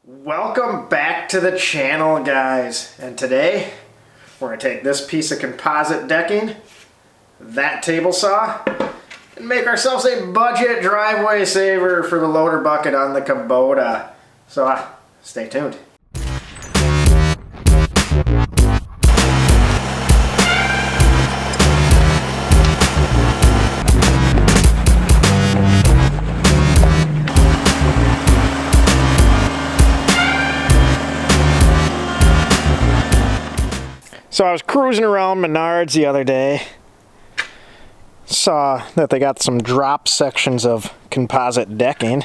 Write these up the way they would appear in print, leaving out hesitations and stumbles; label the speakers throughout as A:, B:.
A: Welcome back to the channel, guys, and today we're going to take this piece of composite decking, that table saw, and make ourselves a budget driveway saver for the loader bucket on the Kubota. So stay tuned. So I was cruising around Menards the other day, saw that they got some drop sections of composite decking.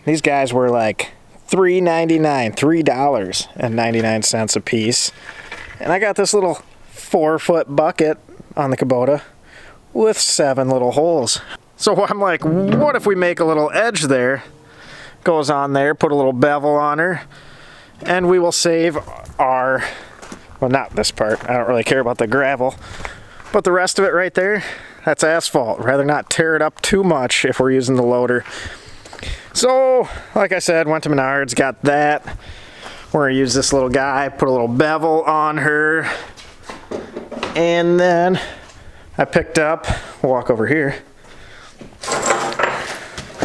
A: These guys were like $3.99, $3.99 a piece. And I got this little 4-foot bucket on the Kubota with 7 little holes. So I'm like, what if we make a little edge there, goes on there, put a little bevel on her, and we will save our... well, not this part. I don't really care about the gravel. But the rest of it right there, that's asphalt. Rather not tear it up too much if we're using the loader. So, like I said, went to Menards, got that. We're going to use this little guy, put a little bevel on her. And then I picked up, walk over here,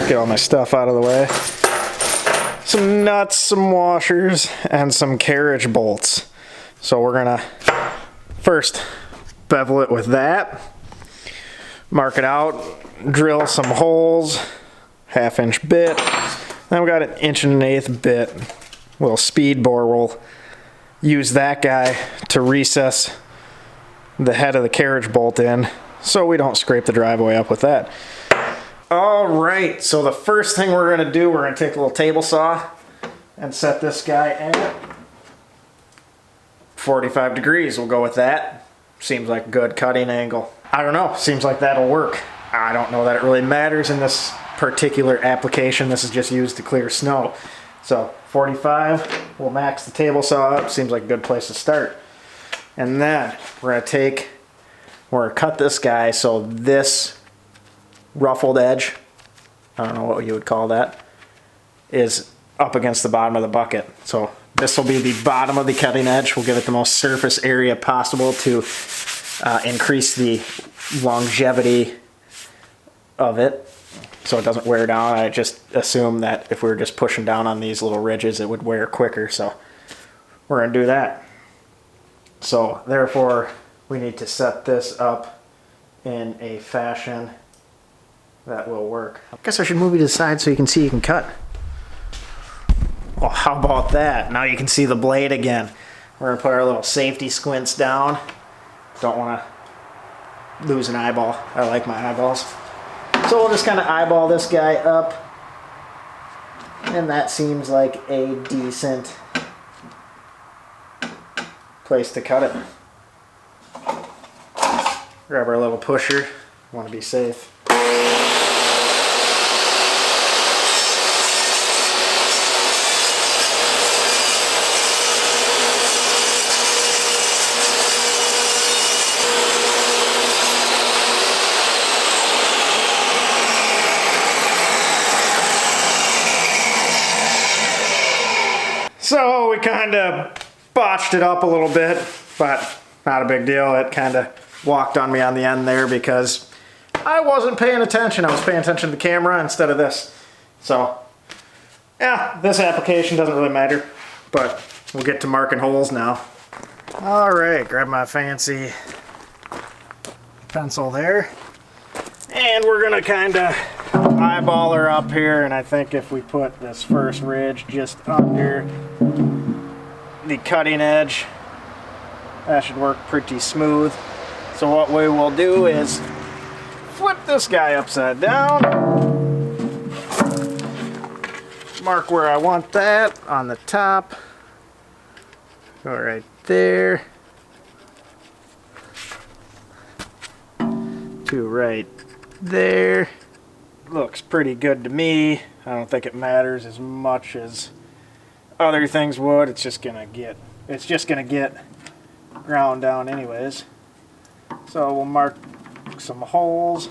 A: get all my stuff out of the way. Some nuts, some washers, and some carriage bolts. So we're gonna first bevel it with that, mark it out, drill some holes, 1/2-inch bit. Then we got an 1.1/8 bit, little speed bore. We'll use that guy to recess the head of the carriage bolt in so we don't scrape the driveway up with that. All right, so the first thing we're gonna do, we're gonna take a little table saw and set this guy at 45 degrees. We'll go with that. Seems like a good cutting angle. I don't know, seems like that'll work. I don't know that it really matters in this particular application. This is just used to clear snow. So 45, we'll max the table saw up. Seems like a good place to start. And then we're gonna cut this guy so this ruffled edge, I don't know what you would call that, is up against the bottom of the bucket. So this will be the bottom of the cutting edge. We'll give it the most surface area possible to increase the longevity of it so it doesn't wear down. I just assume that if we were just pushing down on these little ridges, it would wear quicker. So we're going to do that. So therefore, we need to set this up in a fashion that will work. I guess I should move you to the side so you can see you can cut. Well, how about that? Now you can see the blade again. We're going to put our little safety squints down. Don't want to lose an eyeball. I like my eyeballs. So we'll just kind of eyeball this guy up. And that seems like a decent place to cut it. Grab our little pusher. Want to be safe. So we kind of botched it up a little bit, but not a big deal. It kind of walked on me on the end there because I wasn't paying attention. I was paying attention to the camera instead of this. So yeah, this application doesn't really matter, but we'll get to marking holes now. All right, grab my fancy pencil there. And we're gonna kind of eyeball her up here, and I think if we put this first ridge just under the cutting edge, that should work pretty smooth. So what we will do is flip this guy upside down, mark where I want that on the top, go right there, to right there. Looks pretty good to me. I don't think it matters as much as other things would. It's just gonna get ground down anyways. So we'll mark some holes.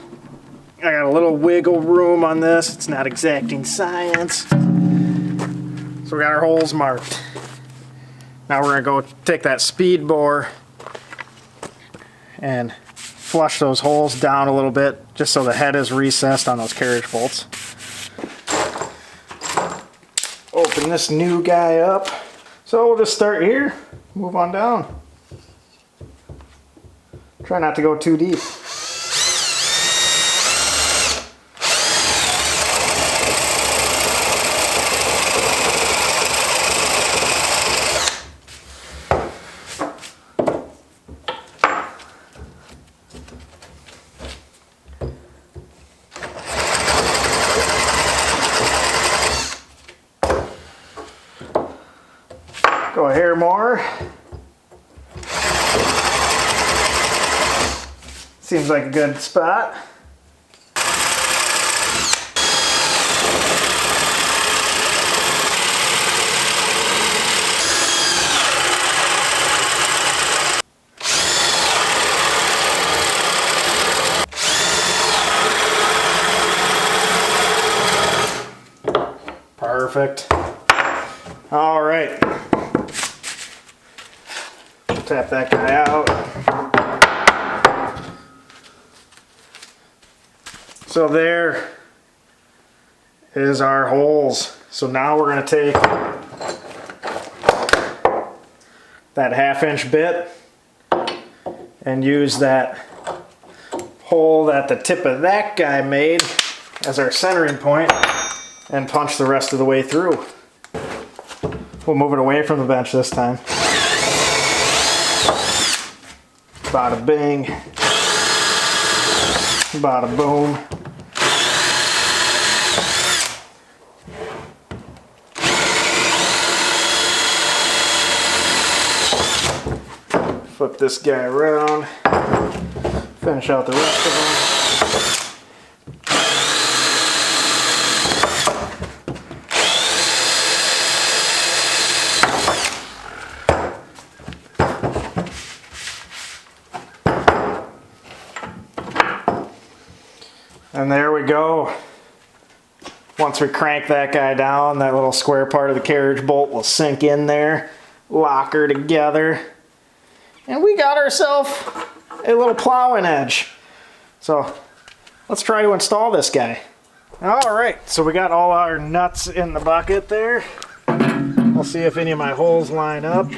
A: I got a little wiggle room on this. It's not exacting science. So we got our holes marked. Now we're gonna go take that speed bore and flush those holes down a little bit just so the head is recessed on those carriage bolts. Open this new guy up. So we'll just start here, move on down. Try not to go too deep. Go a hair more. Seems like a good spot. Perfect. All right. Tap that guy out. So there is our holes. So now we're going to take that 1/2-inch bit and use that hole that the tip of that guy made as our centering point and punch the rest of the way through. We'll move it away from the bench this time. Bada bing, bada boom. Flip this guy around, finish out the rest of them. And there we go. Once we crank that guy down, that little square part of the carriage bolt will sink in there, lock her together, and we got ourselves a little plowing edge. So let's try to install this guy. All right, so we got all our nuts in the bucket there. I'll see if any of my holes line up.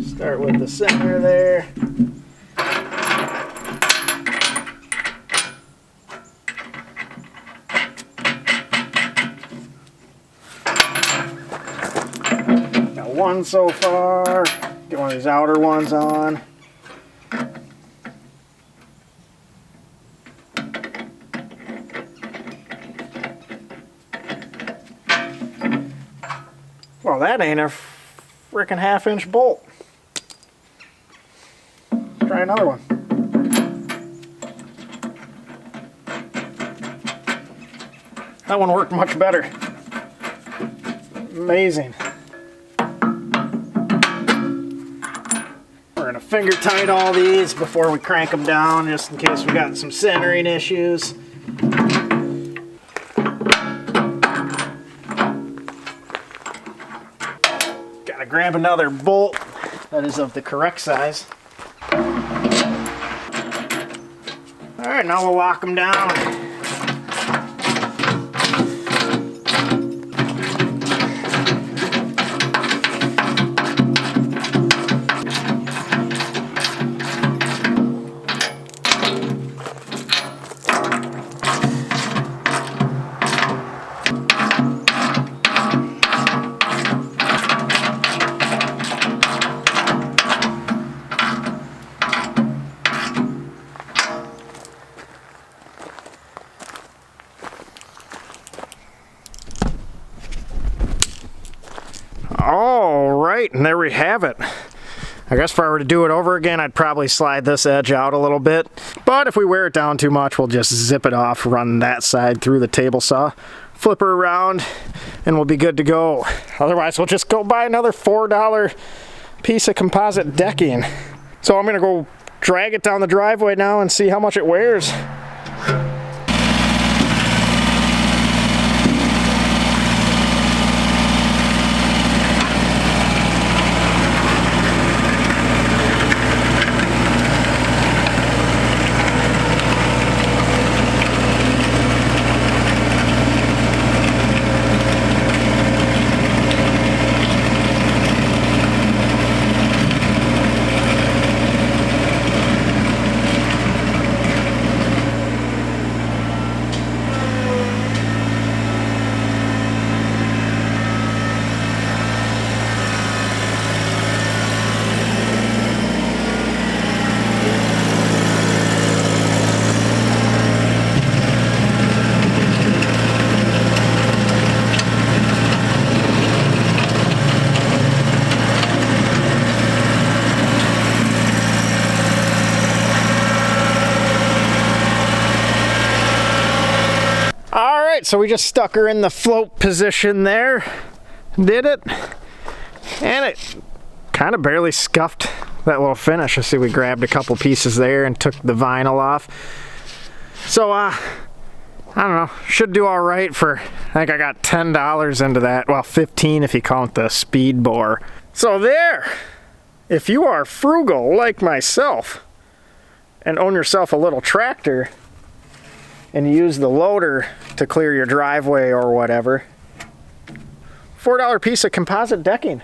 A: Start with the center there. One so far. Get one of these outer ones on. Well, that ain't a frickin' 1/2-inch bolt. Try another one. That one worked much better. Amazing. We're gonna finger tight all these before we crank them down, just in case we got some centering issues. Gotta grab another bolt that is of the correct size. All right, now we'll lock them down. All right, and there we have it. I guess if I were to do it over again, I'd probably slide this edge out a little bit. But if we wear it down too much, we'll just zip it off, run that side through the table saw, flip her around, and we'll be good to go. Otherwise, we'll just go buy another $4 piece of composite decking. So I'm gonna go drag it down the driveway now and see how much it wears. right, so we just stuck her in the float position there. Did it. And it kind of barely scuffed that little finish. I see we grabbed a couple pieces there and took the vinyl off. So, I don't know, should do all right for, I think I got $10 into that. Well, 15 if you count the speed bore. So there, if you are frugal like myself and own yourself a little tractor and you use the loader to clear your driveway or whatever, $4 piece of composite decking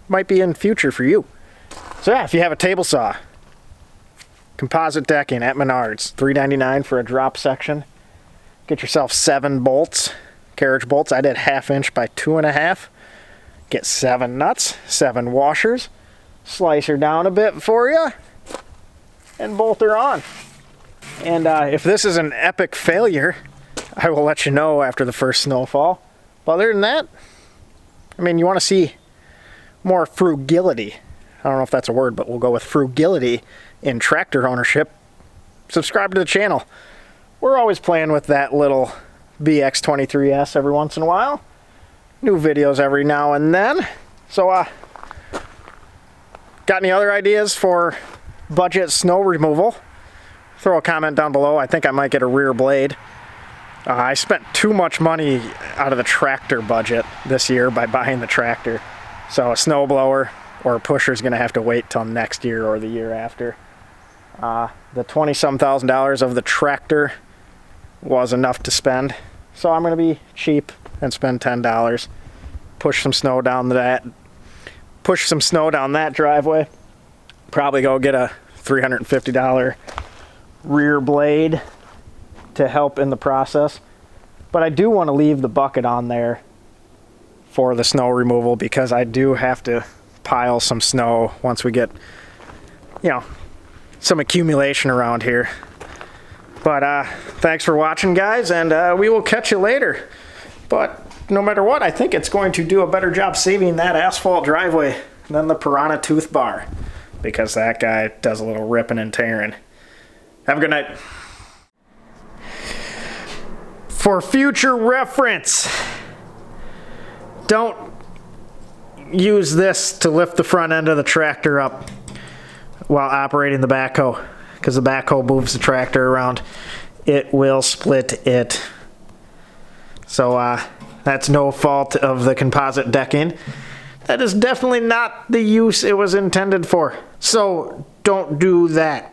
A: might be in future for you. So yeah, if you have a table saw, composite decking at Menards, $3.99 for a drop section. Get yourself 7 bolts, carriage bolts. I did 1/2 inch by 2.5. Get 7 nuts, 7 washers, slice her down a bit for you, and bolt her on. And if this is an epic failure, I will let you know after the first snowfall. But other than that, I mean, you want to see more frugality. I don't know if that's a word, but we'll go with frugality in tractor ownership. Subscribe to the channel. We're always playing with that little BX23s every once in a while. New videos every now and then. So, got any other ideas for budget snow removal? Throw a comment down below. I think I might get a rear blade. I spent too much money out of the tractor budget this year by buying the tractor. So a snow blower or a pusher is going to have to wait till next year or the year after. The 20-some thousand dollars of the tractor was enough to spend. So I'm going to be cheap and spend $10. Push some snow down that driveway. Probably go get a $350 rear blade to help in the process. But I do want to leave the bucket on there for the snow removal because I do have to pile some snow once we get, you know, some accumulation around here. But thanks for watching, guys, and we will catch you later. But no matter what, I think it's going to do a better job saving that asphalt driveway than the Piranha tooth bar, because that guy does a little ripping and tearing. Have a good night. For future reference, don't use this to lift the front end of the tractor up while operating the backhoe, because the backhoe moves the tractor around. It will split it. So that's no fault of the composite decking. That is definitely not the use it was intended for. So don't do that.